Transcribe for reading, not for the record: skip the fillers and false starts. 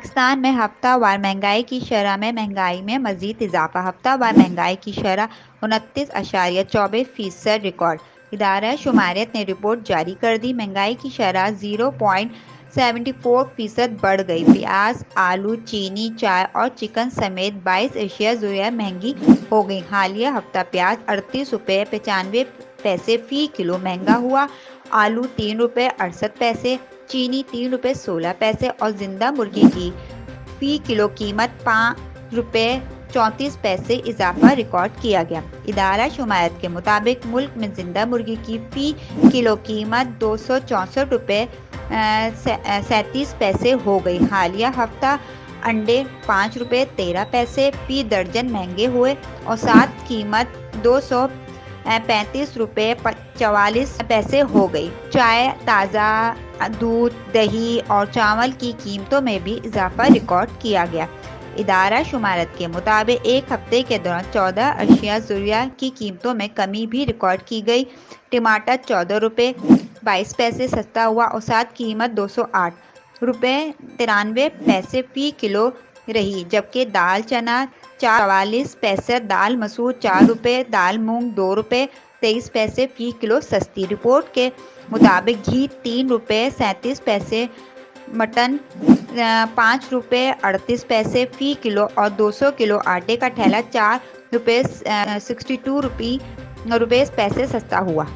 पाकिस्तान में हफ्तावार महंगाई की शरह में महंगाई में मजीद इजाफा। हफ्तावार महंगाई की शरह 29.24% रिकॉर्ड। इदारा शुमारियत ने रिपोर्ट जारी कर दी। महंगाई की शरह 0.74% बढ़ गई। प्याज, आलू, चीनी, चाय और चिकन समेत 22 अशिया ज़ुरिया महंगी हो गई। हालिया हफ्ता प्याज 38 रुपये 95 पैसे फ़ी किलो महंगा हुआ। आलू 3 रुपये 68 पैसे, चीनी 3 रुपये 16 पैसे और जिंदा मुर्गी की फ़ी किलो कीमत 5 रुपये 34 पैसे इजाफा रिकॉर्ड किया गया। इदारा शुमारियत के मुताबिक मुल्क में जिंदा मुर्गी की फ़ी किलो कीमत 264 रुपये 37 पैसे हो गई। हालिया हफ्ता अंडे 5 रुपये 13 पैसे फ़ी दर्जन महंगे हुए और साथ कीमत 235 रुपये 44 पैसे हो गई। चाय, ताज़ा दूध, दही और चावल की कीमतों में भी इजाफा रिकॉर्ड किया गया। इदारा शुमारियत के मुताबिक एक हफ्ते के दौरान 14 अशिया ज़ुरिया की कीमतों में कमी भी रिकॉर्ड की गई। टमाटर 14 रुपये 22 पैसे सस्ता हुआ और साथ कीमत 208 रुपये 93 पैसे फ़ी किलो रही, जबकि दाल चना 44 पैसे, दाल मसूर 4 रुपये, दाल मूंग 2 रुपये 23 पैसे फ़ी किलो सस्ती। रिपोर्ट के मुताबिक घी 3 रुपये 37 पैसे, मटन 5 रुपये 38 पैसे फ़ी किलो और 200 किलो आटे का थैला 4 रुपये 62 रुपये पैसे सस्ता हुआ।